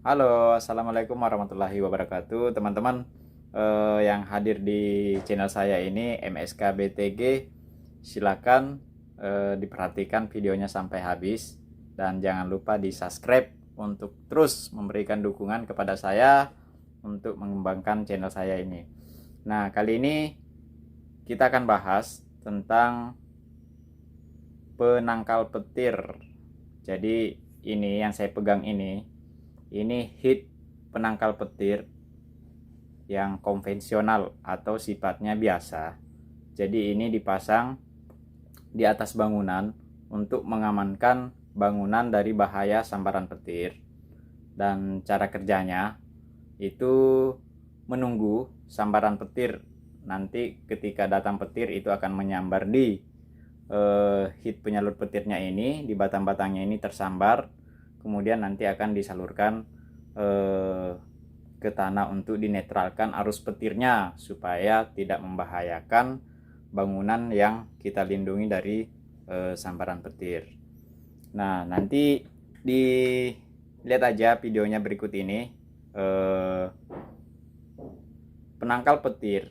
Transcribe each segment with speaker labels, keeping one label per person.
Speaker 1: Halo, assalamualaikum warahmatullahi wabarakatuh, teman-teman yang hadir di channel saya ini MSK BTG. Silakan diperhatikan videonya sampai habis dan jangan lupa di subscribe untuk terus memberikan dukungan kepada saya untuk mengembangkan channel saya ini. Nah, kali ini kita akan bahas tentang penangkal petir. Jadi ini yang saya pegang ini hit penangkal petir yang konvensional atau sifatnya biasa. Jadi ini dipasang di atas bangunan untuk mengamankan bangunan dari bahaya sambaran petir. Dan cara kerjanya itu menunggu sambaran petir. Nanti ketika datang petir itu akan menyambar di hit penyalur petirnya ini, di batang-batangnya ini tersambar. Kemudian nanti akan disalurkan ke tanah untuk dinetralkan arus petirnya supaya tidak membahayakan bangunan yang kita lindungi dari sambaran petir. Nah, nanti dilihat aja videonya berikut ini, penangkal petir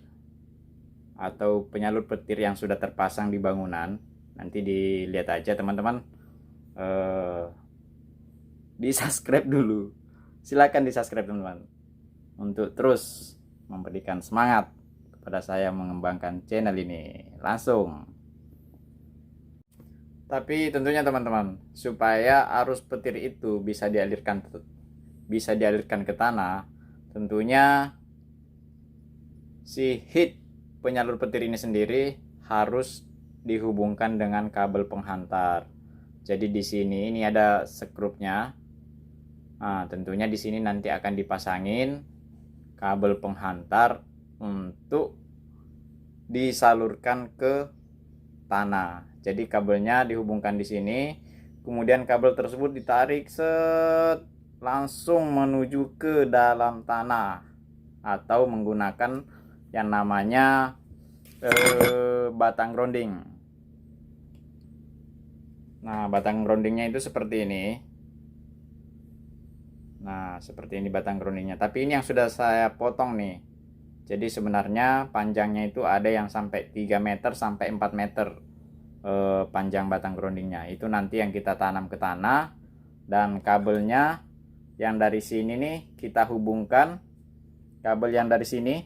Speaker 1: atau penyalur petir yang sudah terpasang di bangunan. Nanti dilihat aja teman-teman, di subscribe dulu, silakan di subscribe teman-teman untuk terus memberikan semangat kepada saya mengembangkan channel ini langsung. Tapi tentunya teman-teman, supaya arus petir itu bisa dialirkan ke tanah, tentunya si hit penyalur petir ini sendiri harus dihubungkan dengan kabel penghantar. Jadi di sini ini ada sekrupnya. Nah, tentunya di sini nanti akan dipasangin kabel penghantar untuk disalurkan ke tanah. Jadi kabelnya dihubungkan di sini, kemudian kabel tersebut ditarik langsung menuju ke dalam tanah atau menggunakan yang namanya batang grounding. Nah, batang groundingnya itu seperti ini. Nah, seperti ini batang groundingnya. Tapi ini yang sudah saya potong nih. Jadi sebenarnya panjangnya itu ada yang sampai 3 meter sampai 4 meter panjang batang groundingnya. Itu nanti yang kita tanam ke tanah. Dan kabelnya yang dari sini nih kita hubungkan. Kabel yang dari sini.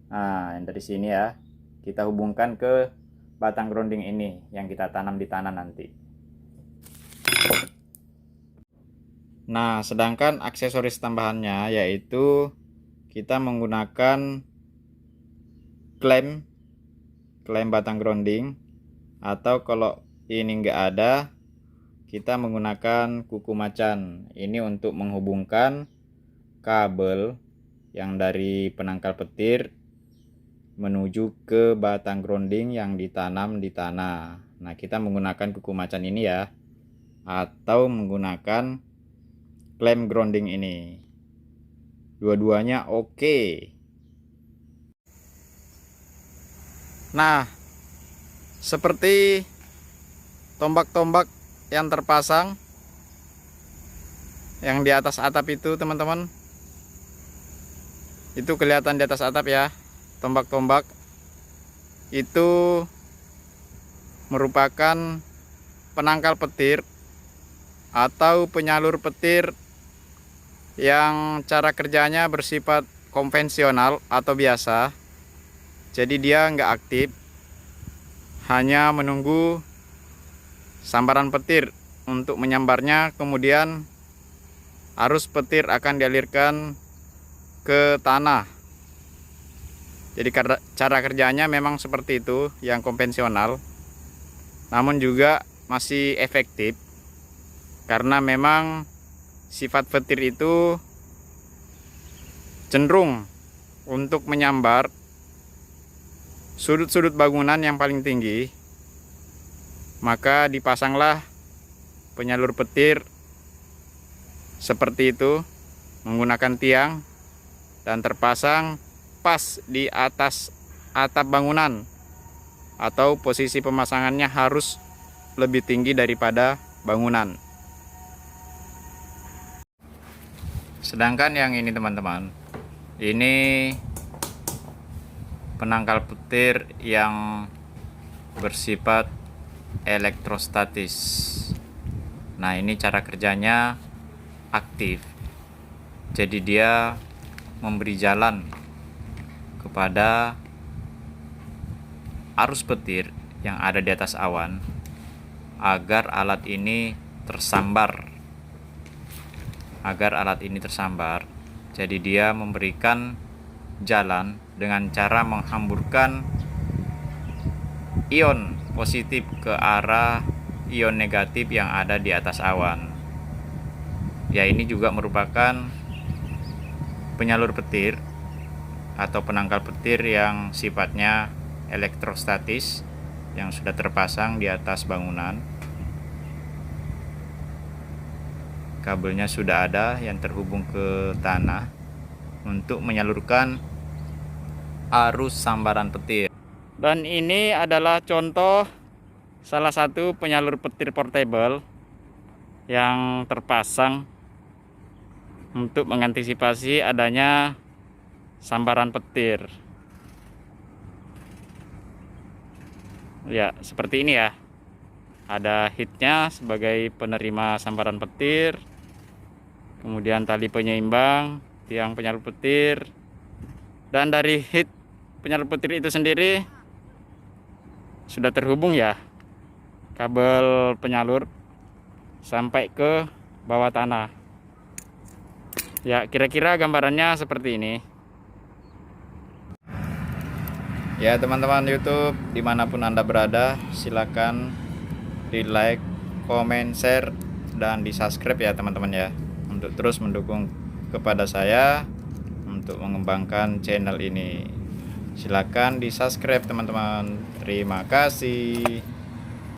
Speaker 1: Nah, yang dari sini ya. Kita hubungkan ke batang grounding ini yang kita tanam di tanah nanti. Nah, sedangkan aksesoris tambahannya yaitu kita menggunakan klem batang grounding, atau kalau ini enggak ada, kita menggunakan kuku macan. Ini untuk menghubungkan kabel yang dari penangkal petir menuju ke batang grounding yang ditanam di tanah. Nah, kita menggunakan kuku macan ini ya, atau menggunakan klem grounding ini. Dua-duanya oke. Nah, seperti tombak-tombak yang terpasang yang di atas atap itu teman-teman, itu kelihatan di atas atap ya. Tombak-tombak itu merupakan penangkal petir atau penyalur petir yang cara kerjanya bersifat konvensional atau biasa. Jadi dia nggak aktif, hanya menunggu sambaran petir untuk menyambarnya, kemudian arus petir akan dialirkan ke tanah. Jadi cara kerjanya memang seperti itu, yang konvensional, namun juga masih efektif karena memang sifat petir itu cenderung untuk menyambar sudut-sudut bangunan yang paling tinggi. Maka dipasanglah penyalur petir seperti itu menggunakan tiang dan terpasang pas di atas atap bangunan, atau posisi pemasangannya harus lebih tinggi daripada bangunan. Sedangkan yang ini teman-teman, ini penangkal petir yang bersifat elektrostatis. Nah, ini cara kerjanya aktif. Jadi dia memberi jalan kepada arus petir yang ada di atas awan agar alat ini tersambar. Jadi dia memberikan jalan dengan cara menghamburkan ion positif ke arah ion negatif yang ada di atas awan. Ya, ini juga merupakan penyalur petir atau penangkal petir yang sifatnya elektrostatis yang sudah terpasang di atas bangunan. Kabelnya sudah ada yang terhubung ke tanah untuk menyalurkan arus sambaran petir. Dan ini adalah contoh salah satu penyalur petir portable yang terpasang untuk mengantisipasi adanya sambaran petir. Ya, seperti ini ya. Ada hitnya sebagai penerima sambaran petir. Kemudian tali penyeimbang, tiang penyalur petir. Dan dari hit penyalur petir itu sendiri sudah terhubung ya kabel penyalur sampai ke bawah tanah. Ya, kira-kira gambarannya seperti ini. Ya teman-teman YouTube, dimanapun Anda berada, silakan di like, komen, share, dan di subscribe ya teman-teman ya, untuk terus mendukung kepada saya untuk mengembangkan channel ini. Silakan di subscribe teman-teman. Terima kasih.